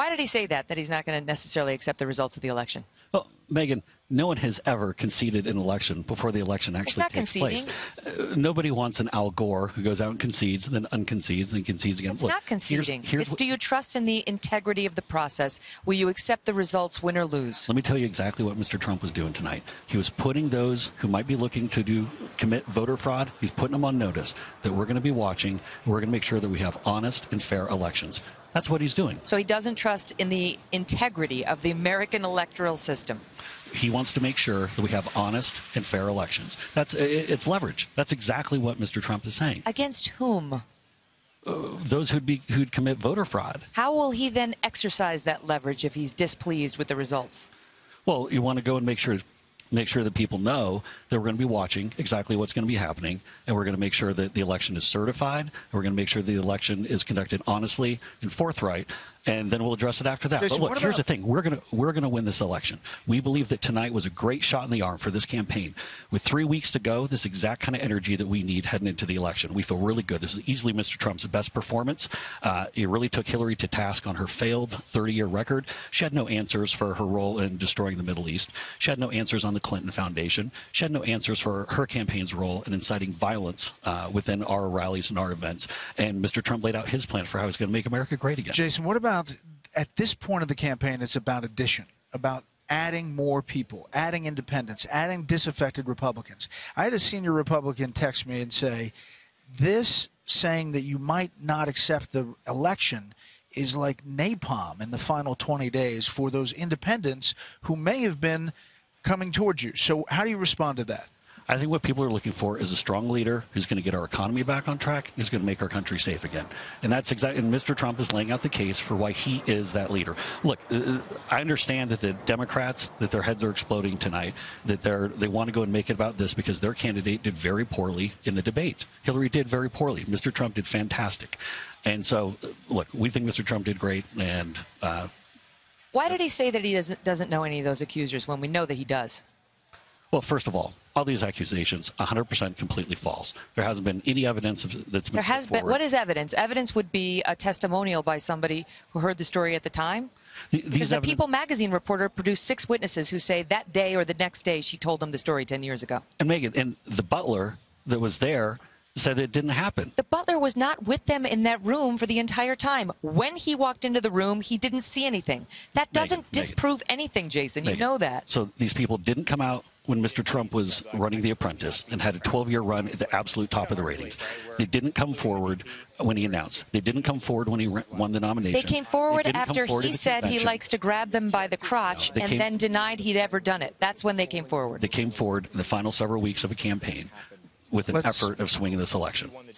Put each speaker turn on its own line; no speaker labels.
Why did he say that he's not going to necessarily accept the results of the election?
Well, Megan, no one has ever conceded an election before the election actually takes place. Nobody wants an Al Gore who goes out and concedes, and then unconcedes, and concedes again.
It's not conceding. It's, do you trust in the integrity of the process? Will you accept the results, win or lose?
Let me tell you exactly what Mr. Trump was doing tonight. He was putting those who might be looking to commit voter fraud, he's putting them on notice that we're going to be watching, and we're going to make sure that we have honest and fair elections. That's what he's doing.
So he doesn't trust in the integrity of the American electoral system.
He wants to make sure that we have honest and fair elections. It's leverage. That's exactly what Mr. Trump is saying.
Against whom?
Those who'd commit voter fraud.
How will he then exercise that leverage if he's displeased with the results?
Well, you want to go and make sure that people know that we're going to be watching exactly what's going to be happening, and we're going to make sure that the election is certified, and we're going to make sure the election is conducted honestly and forthright, and then we'll address it after that.
Jason,
but look, here's the thing. We're going to win this election. We believe that tonight was a great shot in the arm for this campaign. With 3 weeks to go, this exact kind of energy that we need heading into the election. We feel really good. This is easily Mr. Trump's best performance. He really took Hillary to task on her failed 30-year record. She had no answers for her role in destroying the Middle East. She had no answers on the Clinton Foundation. She had no answers for her campaign's role in inciting violence within our rallies and our events. And Mr. Trump laid out his plan for how he's going to make America great again.
Jason, what about at this point of the campaign, it's about addition, about adding more people, adding independents, adding disaffected Republicans. I had a senior Republican text me and say, this saying that you might not accept the election is like napalm in the final 20 days for those independents who may have been coming towards you. So how do you respond to that?
I think what people are looking for is a strong leader who's going to get our economy back on track, who's going to make our country safe again. And that's exactly, and Mr. Trump is laying out the case for why he is that leader. Look, I understand that the Democrats, that their heads are exploding tonight, that they want to go and make it about this because their candidate did very poorly in the debate. Hillary did very poorly. Mr. Trump did fantastic. And so, look, we think Mr. Trump did great, and
why did he say that he doesn't know any of those accusers when we know that he does?
Well, first of all these accusations, 100% completely false. There hasn't been any evidence that's been put forward.
What is evidence? Evidence would be a testimonial by somebody who heard the story at the time. Because the People magazine reporter produced 6 witnesses who say that day or the next day she told them the story 10 years ago.
And Megan, and the butler that was there said it didn't happen.
The butler was not with them in that room for the entire time. When he walked into the room, he didn't see anything. That doesn't disprove anything, Jason. You know that.
So these people didn't come out when Mr. Trump was running The Apprentice and had a 12-year run at the absolute top of the ratings. They didn't come forward when he announced. They didn't come forward when he won the nomination.
They came forward after he said he likes to grab them by the crotch and then denied he'd ever done it. That's when they came forward.
They came forward in the final several weeks of a campaign with an effort of swinging this election.